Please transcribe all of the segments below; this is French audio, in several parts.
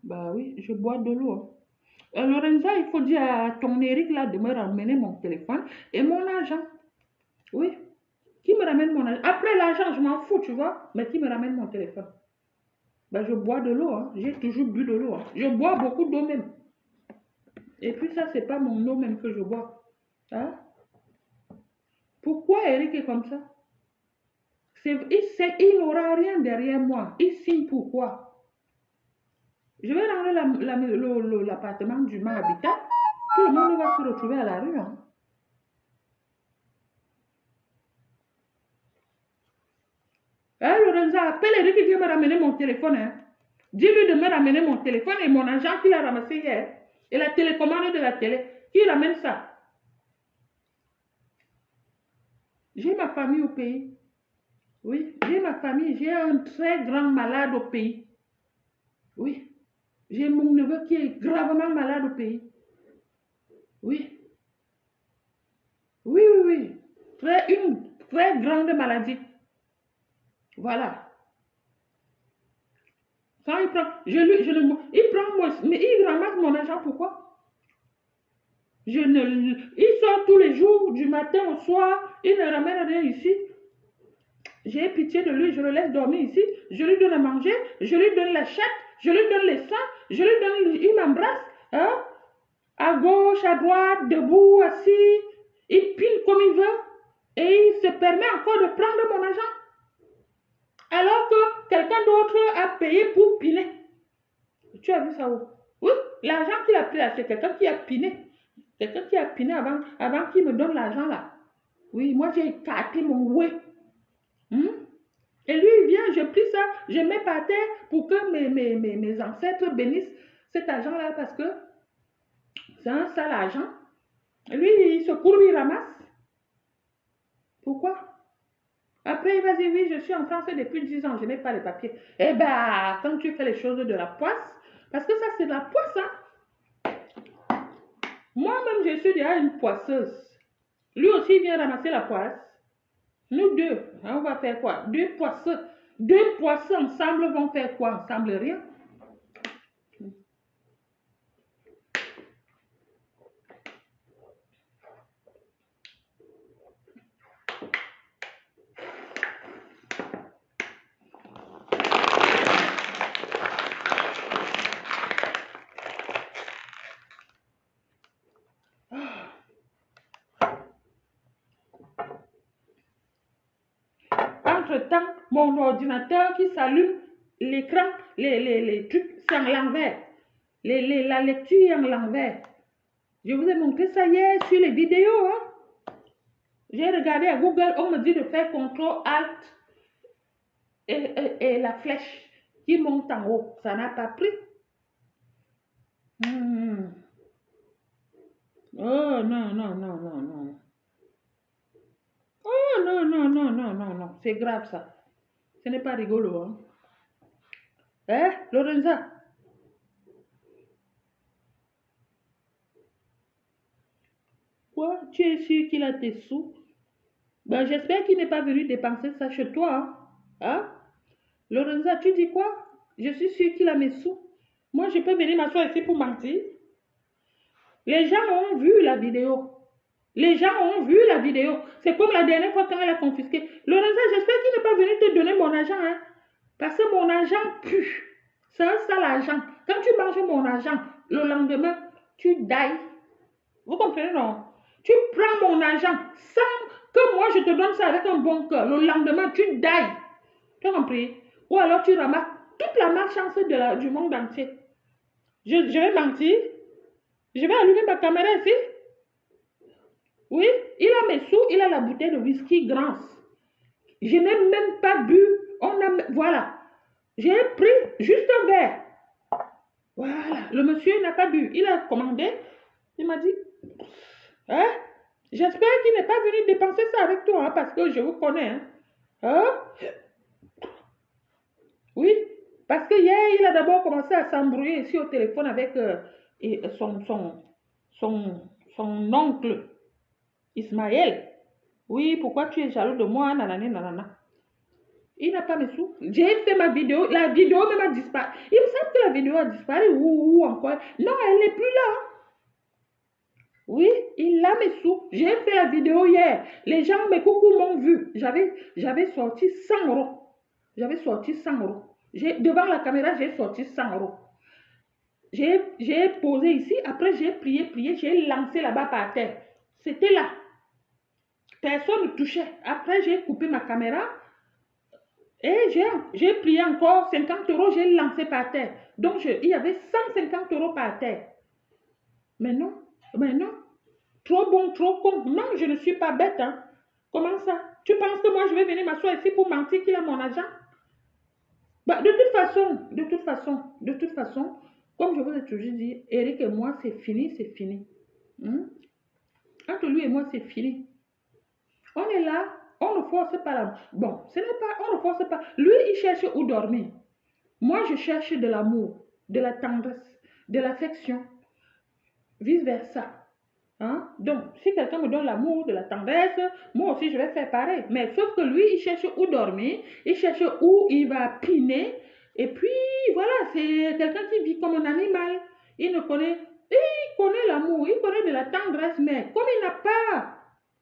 Bah oui, je bois de l'eau, hein. Lorenza, il faut dire à ton Eric là de me ramener mon téléphone et mon argent. Oui, qui me ramène mon argent. Après l'argent, je m'en fous, tu vois, mais qui me ramène mon téléphone. Bah, je bois de l'eau, hein. J'ai toujours bu de l'eau, hein. Je bois beaucoup d'eau même. Et puis ça, c'est pas mon eau même que je bois. Hein? Pourquoi Eric est comme ça? Il n'aura rien derrière moi. Il signe pourquoi? Je vais rendre l'appartement du ma habitat. Tout le monde va se retrouver à la rue, hein. Hein, Lorenza, appelle Eric qui vient me ramener mon téléphone, hein. Dis-lui de me ramener mon téléphone et mon agent qu'il a ramassé hier. Et la télécommande de la télé. Qui ramène ça? J'ai ma famille au pays. Oui, j'ai ma famille. J'ai un très grand malade au pays. Oui. J'ai mon neveu qui est gravement malade au pays. Oui. Oui, oui, oui. Une très grande maladie. Voilà. Quand il prend, il prend moi, mais il ramasse mon argent, pourquoi? Il sort tous les jours, du matin au soir, il ne ramène rien ici. J'ai pitié de lui, je le laisse dormir ici, je lui donne à manger, je lui donne la chatte, je lui donne les seins, je lui donne, il m'embrasse, hein? À gauche, à droite, debout, assis, il pile comme il veut, et il se permet encore de prendre mon argent. Alors que quelqu'un d'autre a payé pour piler. Tu as vu ça où? Oui, l'argent qu'il a pris là, c'est quelqu'un qui a piné. Quelqu'un qui a piné avant qu'il me donne l'argent là. Oui, moi j'ai écarté mon oué. Et lui, il vient, je plie ça, je mets par terre pour que mes ancêtres bénissent cet argent-là parce que c'est un sale argent. Et lui, il se courbe, il ramasse. Pourquoi? Après, il va dire, oui, je suis en France depuis 10 ans, je n'ai pas les papiers. Eh bien, quand tu fais les choses de la poisse, parce que ça, c'est de la poisse, hein. Moi-même, je suis déjà une poisseuse. Lui aussi, il vient ramasser la poisse. Nous deux, on va faire quoi? Deux poisseux ensemble vont faire quoi? Ensemble, rien. Entre-temps, mon ordinateur qui s'allume, l'écran, les trucs, c'est en l'envers. La lecture est en l'envers. Je vous ai montré ça hier sur les vidéos, hein. J'ai regardé à Google, on me dit de faire CTRL ALT et la flèche qui monte en haut. Ça n'a pas pris. Oh non, non, non, non, non. Oh non, non, non, non, non, non. C'est grave ça. Ce n'est pas rigolo, hein. Hein, Lorenza? Quoi? Tu es sûr qu'il a tes sous? Ben, j'espère qu'il n'est pas venu dépenser ça chez toi, hein? Hein? Lorenza, tu dis quoi? Je suis sûre qu'il a mes sous. Moi, je peux venir m'asseoir ici pour mentir. Les gens ont vu la vidéo. Les gens ont vu la vidéo. C'est comme la dernière fois quand elle a confisqué. Lorenza, j'espère qu'il n'est pas venu te donner mon argent, hein? Parce que mon argent pue. C'est un sale argent. Quand tu manges mon argent, le lendemain, tu dailles. Vous comprenez, non? Tu prends mon argent sans que moi je te donne ça avec un bon cœur. Le lendemain, tu dailles. Tu as compris? Ou alors tu ramasses toute la malchance du monde entier. Je vais mentir. Je vais allumer ma caméra ici. Oui, il a mes sous, il a la bouteille de whisky Grance. Je n'ai même pas bu. Voilà. J'ai pris juste un verre. Voilà. Le monsieur n'a pas bu. Il a commandé. Il m'a dit, hein? J'espère qu'il n'est pas venu dépenser ça avec toi, hein, parce que je vous connais. Hein? Hein? Oui, parce que hier, il a d'abord commencé à s'embrouiller ici au téléphone avec son oncle, Ismaël. Oui, pourquoi tu es jaloux de moi, nanana, nanana. Il n'a pas mes sous. J'ai fait ma vidéo. La vidéo même a disparu. Il me semble que la vidéo a disparu ou encore. Non, elle n'est plus là. Oui, il a mes sous. J'ai fait la vidéo hier. Les gens, mes coucou m'ont vu. J'avais sorti 100 euros. J'avais sorti 100 euros. Devant la caméra, j'ai sorti 100 euros. J'ai posé ici. Après, j'ai prié. J'ai lancé là-bas par terre. C'était là. Personne ne touchait. Après, j'ai coupé ma caméra. Et j'ai prié encore 50 euros. J'ai lancé par terre. Donc, il y avait 150 euros par terre. Mais non. Trop bon, trop con. Non, je ne suis pas bête. Hein. Comment ça? Tu penses que moi, je vais venir m'asseoir ici pour mentir qu'il a mon argent? Bah, de toute façon, comme je vous ai toujours dit, Eric et moi, c'est fini, c'est fini. Entre lui et moi, c'est fini. On est là, on ne force pas la... Bon, ce n'est pas, on ne force pas. Lui, il cherche où dormir. Moi, je cherche de l'amour, de la tendresse, de l'affection, vice-versa. Hein? Donc, si quelqu'un me donne l'amour, de la tendresse, moi aussi, je vais faire pareil. Mais sauf que lui, il cherche où dormir, il cherche où il va piner. Et puis, voilà, c'est quelqu'un qui vit comme un animal. Il connaît l'amour, il connaît de la tendresse, mais comme il n'a pas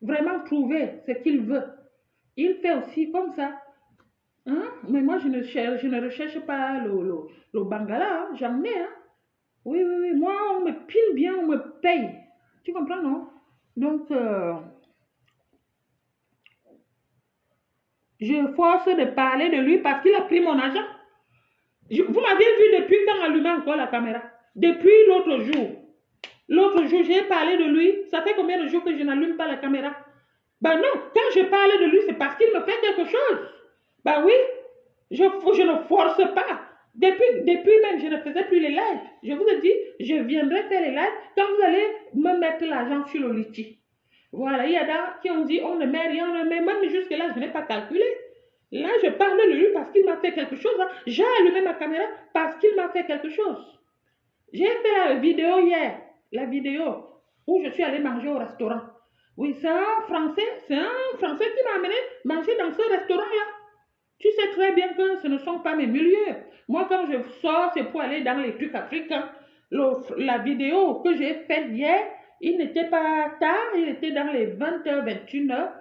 vraiment trouvé ce qu'il veut, il fait aussi comme ça. Hein? Mais moi, je ne recherche pas le bangala, hein? J'en ai. Hein? Oui, moi, on me pile bien, on me paye. Tu comprends, non? Donc, je force de parler de lui parce qu'il a pris mon argent. Vous m'avez vu depuis quand allumait encore la caméra? Depuis l'autre jour. L'autre jour, j'ai parlé de lui. Ça fait combien de jours que je n'allume pas la caméra? Ben non, quand je parle de lui, c'est parce qu'il me fait quelque chose. Ben oui, je ne force pas. Depuis même, je ne faisais plus les lives. Je vous ai dit, je viendrai faire les lives quand vous allez me mettre l'argent sur le litchi. Voilà, il y a d'autres qui ont dit, on ne met rien, on ne met même jusque-là, je n'ai pas calculé. Là, je parle de lui parce qu'il m'a fait quelque chose. Hein. J'ai allumé ma caméra parce qu'il m'a fait quelque chose. J'ai fait la vidéo hier, la vidéo où je suis allée manger au restaurant. Oui, c'est un Français qui m'a amené manger dans ce restaurant-là. Tu sais très bien que ce ne sont pas mes milieux. Moi, quand je sors, c'est pour aller dans les trucs africains. La vidéo que j'ai faite hier, il n'était pas tard, il était dans les 20h, 21h,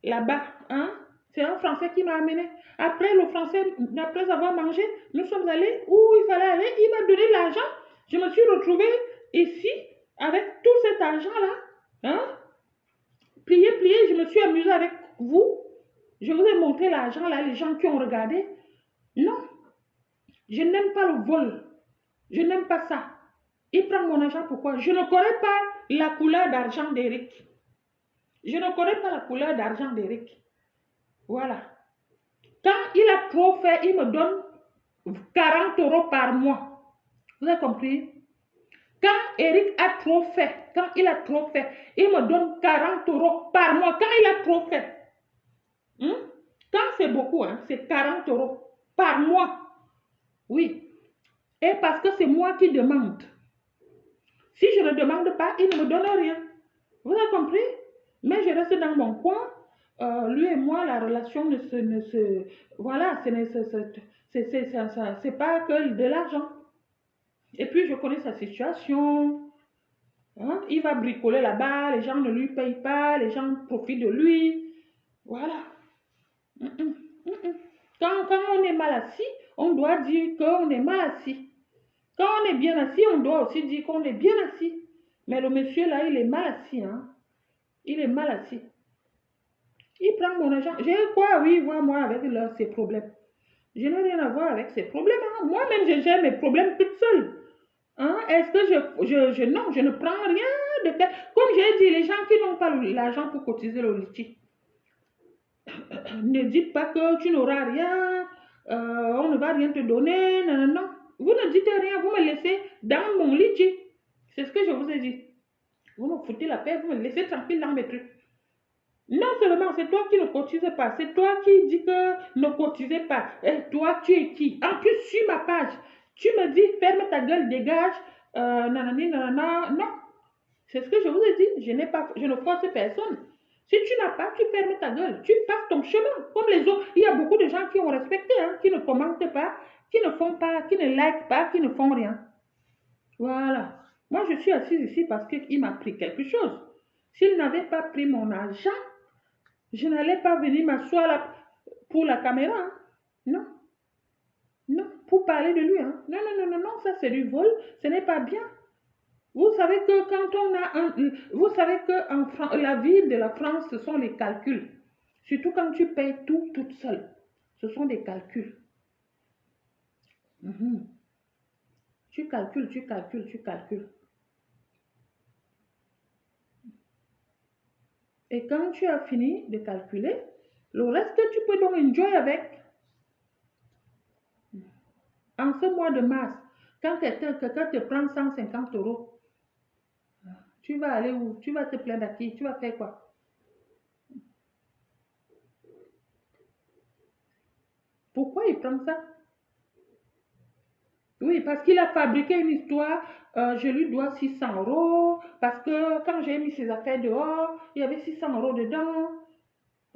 là-bas. Hein? C'est un Français qui m'a amené. Après, le Français, après avoir mangé, nous sommes allés où il fallait aller. Il m'a donné l'argent. Je me suis retrouvée ici avec tout cet argent-là. Hein? Plié, je me suis amusée avec vous. Je vous ai montré l'argent là, les gens qui ont regardé. Non, je n'aime pas le vol. Je n'aime pas ça. Il prend mon argent, pourquoi? Je ne connais pas la couleur d'argent d'Eric. Je ne connais pas la couleur d'argent d'Eric. Voilà. Quand il a trop fait, il me donne 40 euros par mois. Vous avez compris? Quand Eric a trop fait, il me donne 40 euros par mois. Quand il a trop fait. Quand c'est beaucoup, hein, c'est 40 euros par mois. Oui. Et parce que c'est moi qui demande. Si je ne demande pas, il ne me donne rien. Vous avez compris? Mais je reste dans mon coin. Lui et moi, la relation voilà, c'est pas que de l'argent. Et puis, je connais sa situation. Hein? Il va bricoler là-bas, les gens ne lui payent pas, les gens profitent de lui. Voilà. Quand on est mal assis, on doit dire qu'on est mal assis. Quand on est bien assis, on doit aussi dire qu'on est bien assis. Mais le monsieur là, il est mal assis. Hein? Il est mal assis. Il prend mon argent. J'ai quoi, oui, moi avec ses problèmes. Je n'ai rien à voir avec ses problèmes. Hein? Moi-même, je gère mes problèmes toute seule. Hein? Est-ce que non, je ne prends rien de tel. Comme j'ai dit, les gens qui n'ont pas l'argent pour cotiser le litchi, ne dites pas que tu n'auras rien, on ne va rien te donner, non. Vous ne dites rien, vous me laissez dans mon litchi. C'est ce que je vous ai dit. Vous me foutez la paix, vous me laissez tranquille dans mes trucs. Non seulement c'est toi qui ne cotises pas, c'est toi qui dis que ne cotisez pas. Et toi, tu es qui? En plus, sur ma page, tu me dis ferme ta gueule, dégage, nanani, nanana. Non, c'est ce que je vous ai dit. Je ne force personne. Si tu n'as pas, tu fermes ta gueule. Tu passes ton chemin comme les autres. Il y a beaucoup de gens qui ont respecté, hein, qui ne commentent pas, qui ne font pas, qui ne likent pas, qui ne font rien. Voilà. Moi, je suis assise ici parce qu'il m'a pris quelque chose. S'il n'avait pas pris mon argent, je n'allais pas venir m'asseoir là pour la caméra. Hein. Non. Non, pour parler de lui. Hein. Non, non, non, non, non, ça c'est du vol. Ce n'est pas bien. Vous savez que quand on a un... Vous savez que la vie de la France, ce sont les calculs. Surtout quand tu payes tout toute seule. Ce sont des calculs. Mhm. Tu calcules, tu calcules, tu calcules. Et quand tu as fini de calculer, le reste, tu peux donc enjoy avec. En ce mois de mars, quand quelqu'un te prend 150 euros, tu vas aller où? Tu vas te plaindre à qui? Tu vas faire quoi? Pourquoi il prend ça? Oui, parce qu'il a fabriqué une histoire. Je lui dois 600 euros. Parce que quand j'ai mis ses affaires dehors, il y avait 600 euros dedans.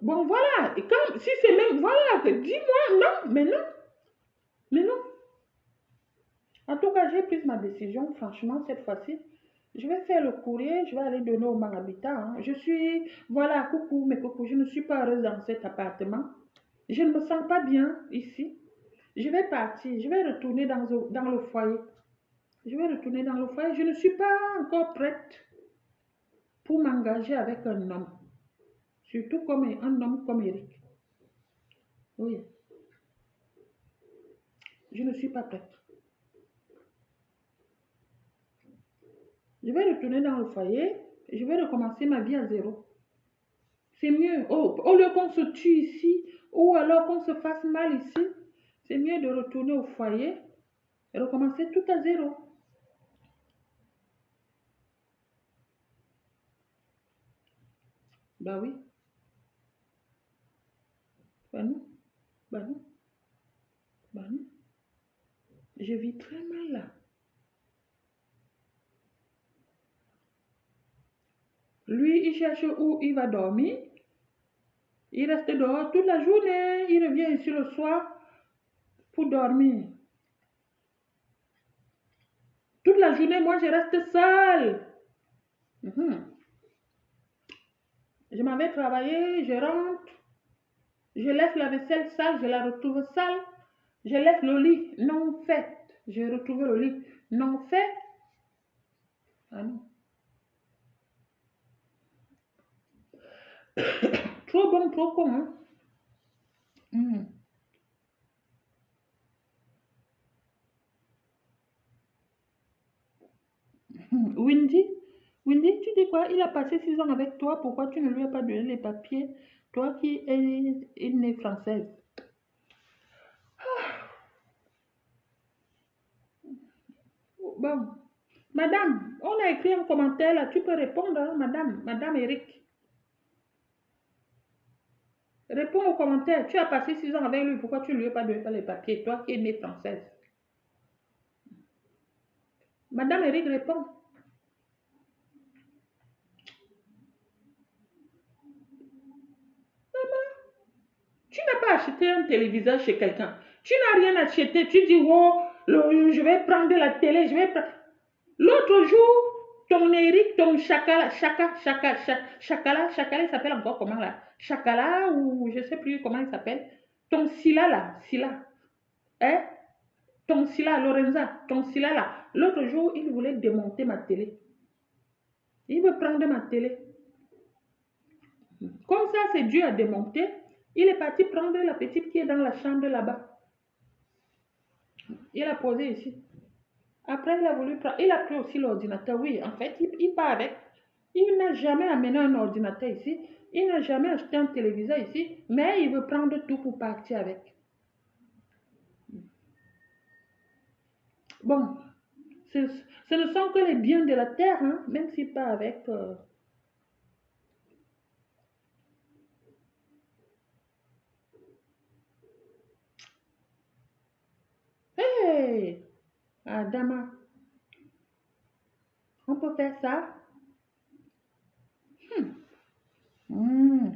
Bon, voilà. Et quand, si c'est même, voilà, dis-moi, non, mais non, mais non. En tout cas, j'ai pris ma décision, franchement, cette fois-ci. Je vais faire le courrier, je vais aller donner au habitant. Hein. Je suis, voilà, coucou, mes coucous, je ne suis pas heureuse dans cet appartement. Je ne me sens pas bien ici. Je vais partir, je vais retourner dans le foyer. Je vais retourner dans le foyer. Je ne suis pas encore prête pour m'engager avec un homme. Surtout comme un homme comme Eric. Oui, je ne suis pas prête. Je vais retourner dans le foyer et je vais recommencer ma vie à zéro. C'est mieux. Oh, au lieu qu'on se tue ici ou alors qu'on se fasse mal ici, c'est mieux de retourner au foyer et recommencer tout à zéro. Bah oui, bah non, bah non, bah non. Je vis très mal là. Lui, il cherche où il va dormir. Il reste dehors toute la journée. Il revient ici le soir pour dormir. Toute la journée, moi, je reste seule. Mhm. Je m'en vais travailler, je rentre, je laisse la vaisselle sale, je la retrouve sale. Je laisse le lit non fait. Je retrouve le lit non fait. Ah non. Trop bon, trop con, hein? Mhm. Windy, Windy, tu dis quoi? Il a passé 6 ans avec toi. Pourquoi tu ne lui as pas donné les papiers? Toi qui es une née française. Bon, madame, on a écrit un commentaire là. Tu peux répondre, hein, madame Eric. Réponds au commentaire. Tu as passé 6 ans avec lui. Pourquoi tu ne lui as pas donné les papiers? Toi qui es née française. Madame Eric répond. Tu n'as pas acheté un téléviseur chez quelqu'un. Tu n'as rien acheté. Tu dis, oh, je vais prendre la télé, je vais prendre. L'autre jour, ton Eric, ton Chakala, Chakala, il s'appelle encore comment là? Chakala ou je ne sais plus comment il s'appelle. Ton Silla là, Silla. Hein? Ton Silla, Lorenza, ton Silla là. L'autre jour, il voulait démonter ma télé. Il veut prendre ma télé. Comme ça, c'est dur à démonter. Il est parti prendre la petite qui est dans la chambre là-bas. Il a posé ici. Après, il a voulu prendre. Il a pris aussi l'ordinateur. Oui, en fait, il part avec. Il n'a jamais amené un ordinateur ici. Il n'a jamais acheté un téléviseur ici. Mais il veut prendre tout pour partir avec. Bon, ce ne sont que les biens de la terre, hein, même s'il part avec. Hey, Adama, on peut faire ça? Hmm. Hmm.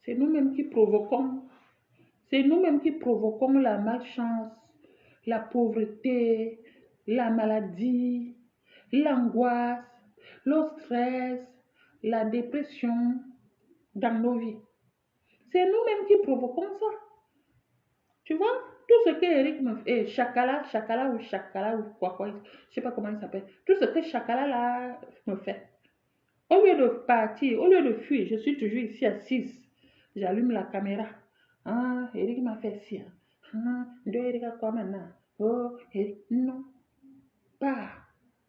C'est nous-mêmes qui provoquons. C'est nous-mêmes qui provoquons la malchance, la pauvreté, la maladie, l'angoisse, le stress, la dépression dans nos vies. C'est nous-mêmes qui provoquons ça. Tu vois, tout ce que Eric me fait, Chakala ou quoi, je sais pas comment il s'appelle. Tout ce que Chakala là me fait. Au lieu de partir, au lieu de fuir, je suis toujours ici assise. J'allume la caméra. Ah, Eric m'a fait ci. Ah, de Eric a quoi maintenant? Oh, Eric, non, pas.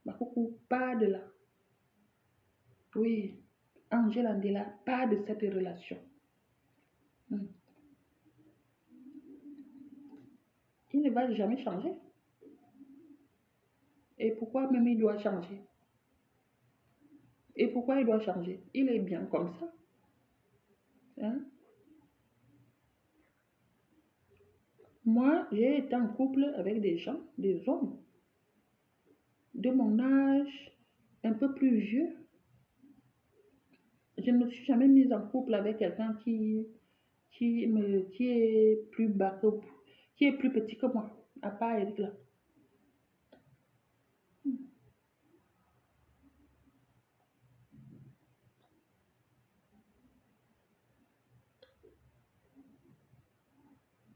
Ma coucou, pas de là. Oui, Angèle Andela, pas de cette relation. Hmm. Il ne va jamais changer. Et pourquoi même il doit changer? Et pourquoi il doit changer? Il est bien comme ça. Hein? Moi, j'ai été en couple avec des gens, des hommes de mon âge, un peu plus vieux. Je ne me suis jamais mise en couple avec quelqu'un qui est plus bas que, qui est plus petit que moi, à part Eric là.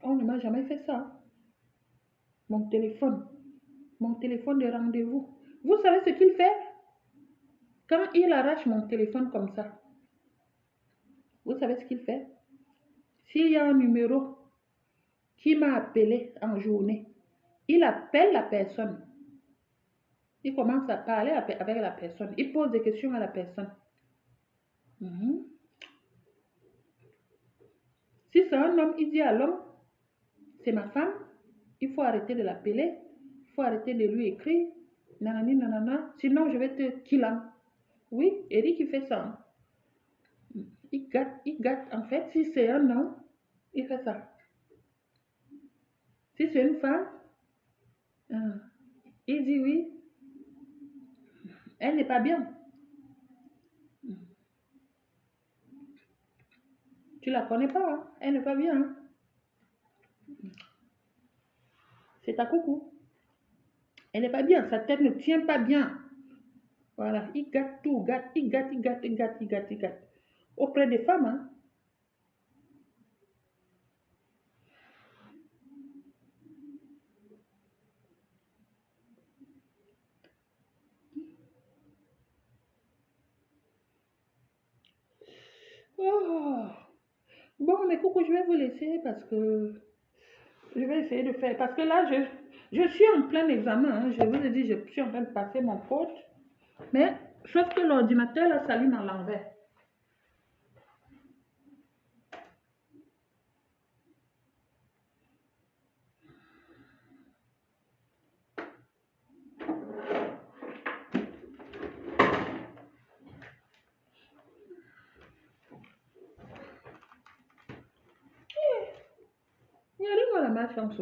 On ne m'a jamais fait ça. Mon téléphone, mon téléphone de rendez-vous. Vous savez ce qu'il fait? Quand il arrache mon téléphone comme ça, vous savez ce qu'il fait? S'il y a un numéro qui m'a appelé en journée, il appelle la personne. Il commence à parler avec la personne. Il pose des questions à la personne. Mhm. Si c'est un homme, il dit à l'homme, c'est ma femme, il faut arrêter de l'appeler, il faut arrêter de lui écrire, nanani, nanana, sinon je vais te killer. Oui, Eric, il fait ça. Hein. Il gâte. En fait, si c'est un homme, il fait ça. Si c'est une femme, hein, il dit oui, elle n'est pas bien. Tu la connais pas, hein? Elle n'est pas bien. Hein? C'est ta coucou. Elle n'est pas bien, sa tête ne tient pas bien. Voilà, il gâte tout, il gâte. Auprès des femmes, hein. Oh. Bon, mais coucou, je vais vous laisser parce que je vais essayer de faire. Parce que là, je suis en plein examen. Hein. Je vous ai dit, je suis en train de passer mon code. Mais sauf que l'ordinateur, là, s'allume à l'envers. Il y a rien à la malchance.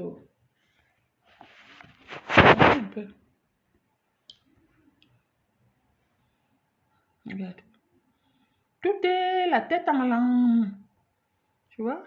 Un peu. Regarde. Tout est la tête en l'air. Tu vois?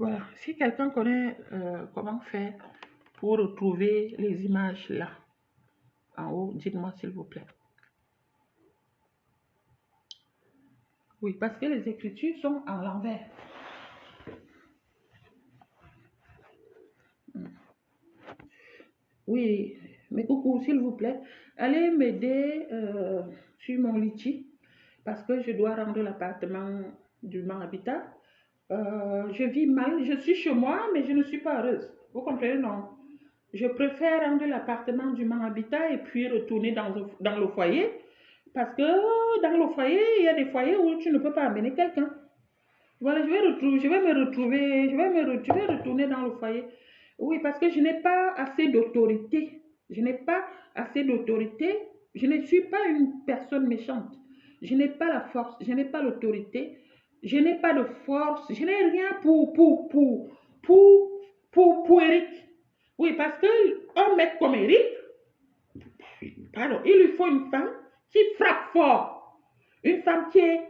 Voilà, si quelqu'un connaît comment faire pour retrouver les images là, en haut, dites-moi s'il vous plaît. Oui, parce que les écritures sont à l'envers. Oui, mais coucou, s'il vous plaît, allez m'aider sur mon litchi parce que je dois rendre l'appartement du Mans Habitat. Je vis mal, je suis chez moi, mais je ne suis pas heureuse. Vous comprenez, non? Je préfère rendre l'appartement du Mans Habitat et puis retourner dans le foyer parce que dans le foyer, il y a des foyers où tu ne peux pas amener quelqu'un. Voilà, je vais retourner dans le foyer. Oui, parce que je n'ai pas assez d'autorité. Je n'ai pas assez d'autorité. Je ne suis pas une personne méchante. Je n'ai pas la force. Je n'ai pas l'autorité. Je n'ai pas de force. Je n'ai rien pour, pour Eric. Oui, parce que un mec comme Eric, pardon, il lui faut une femme qui frappe fort. Une femme qui est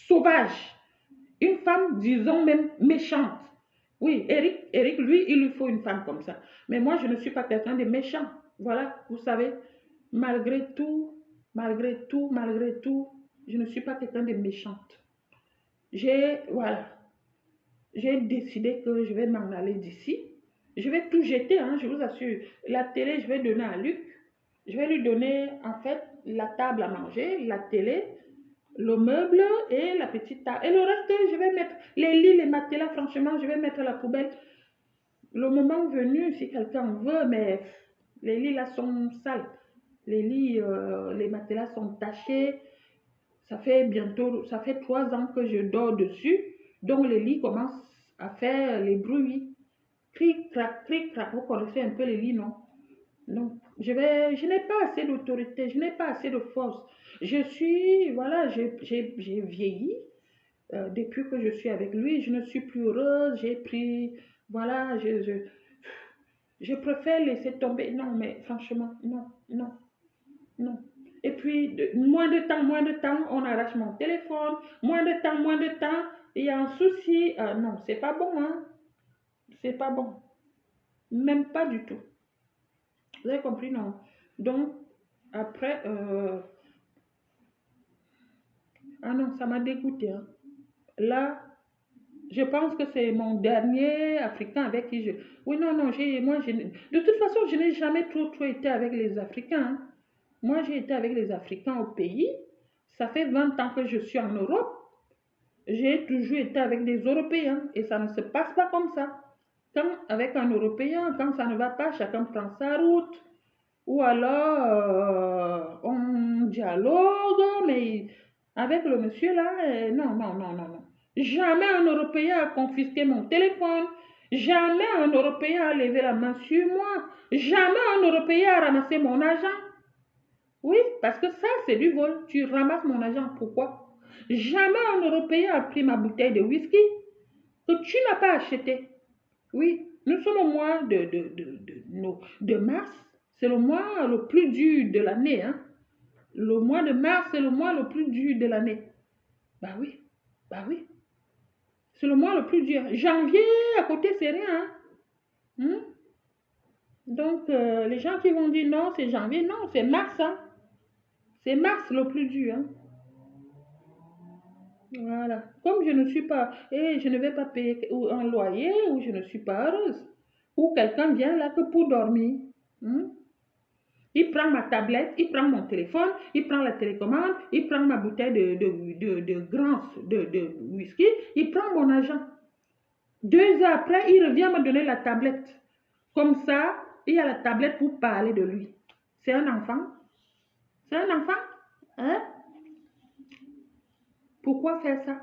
sauvage. Une femme, disons même méchante. Oui, Eric, lui, il lui faut une femme comme ça. Mais moi, je ne suis pas quelqu'un de méchant. Voilà, vous savez, malgré tout, je ne suis pas quelqu'un de méchante. Voilà, j'ai décidé que je vais m'en aller d'ici. Je vais tout jeter, hein, je vous assure. La télé, je vais donner à Luc. Je vais lui donner, en fait, la table à manger, la télé, le meuble et la petite table. Et le reste, je vais mettre les lits, les matelas, franchement, je vais mettre à la poubelle. Le moment venu, si quelqu'un veut, mais les lits là sont sales. Les lits, les matelas sont tachés. Ça fait 3 ans que je dors dessus. Donc les lits commencent à faire les bruits. Cric, crac, vous connaissez un peu les lits, non? Non, je n'ai pas assez d'autorité, je n'ai pas assez de force. Voilà, j'ai vieilli depuis que je suis avec lui, je ne suis plus heureuse, j'ai pris, voilà, je préfère laisser tomber. Non, mais franchement, non, non, non. Et puis, moins de temps, on arrache mon téléphone, moins de temps, il y a un souci. Non, c'est pas bon, hein, c'est pas bon, même pas du tout. Vous avez compris, non? Donc, après, ah non, ça m'a dégoûté, hein. Là, je pense que c'est mon dernier Africain avec qui je... Oui, non, non, de toute façon, je n'ai jamais trop été avec les Africains, hein. Moi, j'ai été avec les Africains au pays. Ça fait 20 ans que je suis en Europe. J'ai toujours été avec des Européens et ça ne se passe pas comme ça. Quand avec un Européen, quand ça ne va pas, chacun prend sa route. Ou alors, on dialogue, mais avec le monsieur là, non, non, non, non, non. Jamais un Européen a confisqué mon téléphone. Jamais un Européen a levé la main sur moi. Jamais un Européen a ramassé mon argent. Oui, parce que ça, c'est du vol. Tu ramasses mon argent. Pourquoi? Jamais un Européen a pris ma bouteille de whisky que tu n'as pas acheté. Oui, nous sommes au mois de mars. C'est le mois le plus dur de l'année, hein. Le mois de mars, c'est le mois le plus dur de l'année. Bah oui, bah oui. C'est le mois le plus dur. Janvier, à côté, c'est rien, hein. Hmm? Donc, les gens qui vont dire non, c'est janvier, non, c'est mars, hein. C'est mars le plus dur, hein. Voilà. Comme je ne suis pas, et je ne vais pas payer un loyer, ou je ne suis pas heureuse, ou quelqu'un vient là que pour dormir. Hmm? Il prend ma tablette, il prend mon téléphone, il prend la télécommande, il prend ma bouteille de whisky, il prend mon argent. 2 heures après, il revient me donner la tablette. Comme ça, il y a la tablette pour parler de lui. C'est un enfant? C'est un enfant? Hein? Pourquoi faire ça?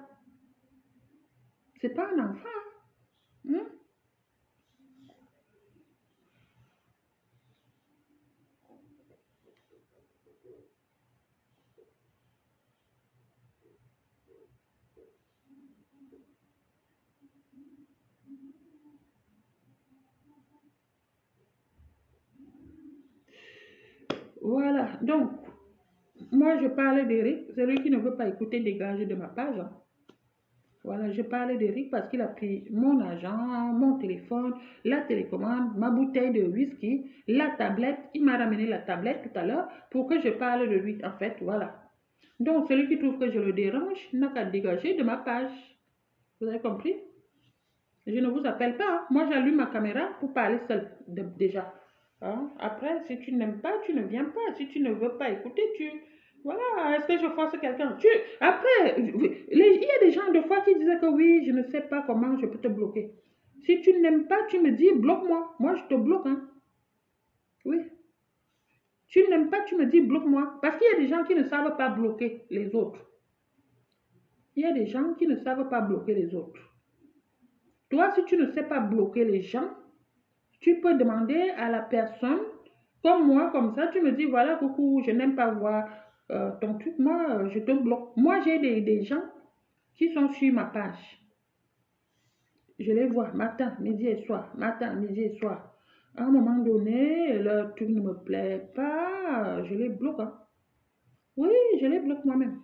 C'est pas un enfant. Hein? Voilà. Donc, moi, je parle d'Eric. Celui qui ne veut pas écouter, dégage de ma page, hein. Voilà, je parlais d'Eric parce qu'il a pris mon argent, mon téléphone, la télécommande, ma bouteille de whisky, la tablette. Il m'a ramené la tablette tout à l'heure pour que je parle de lui. En fait, voilà. Donc, celui qui trouve que je le dérange n'a qu'à dégager de ma page. Vous avez compris? Je ne vous appelle pas, hein. Moi, j'allume ma caméra pour parler seul, déjà. Hein? Après, si tu n'aimes pas, tu ne viens pas. Si tu ne veux pas écouter, tu... Voilà, est-ce que je force quelqu'un? Après, il y a des gens de fois qui disaient que oui, je ne sais pas comment je peux te bloquer. Si tu n'aimes pas, tu me dis bloque-moi. Moi, je te bloque. Hein? Oui. Tu n'aimes pas, tu me dis bloque-moi. Parce qu'il y a des gens qui ne savent pas bloquer les autres. Il y a des gens qui ne savent pas bloquer les autres. Toi, si tu ne sais pas bloquer les gens, tu peux demander à la personne, comme moi, comme ça, tu me dis, voilà, coucou, je n'aime pas voir ton truc, moi, je te bloque. Moi, j'ai des gens qui sont sur ma page. Je les vois matin, midi et soir, matin, midi et soir. À un moment donné, leur truc ne me plaît pas, je les bloque. Hein. Oui, je les bloque moi-même.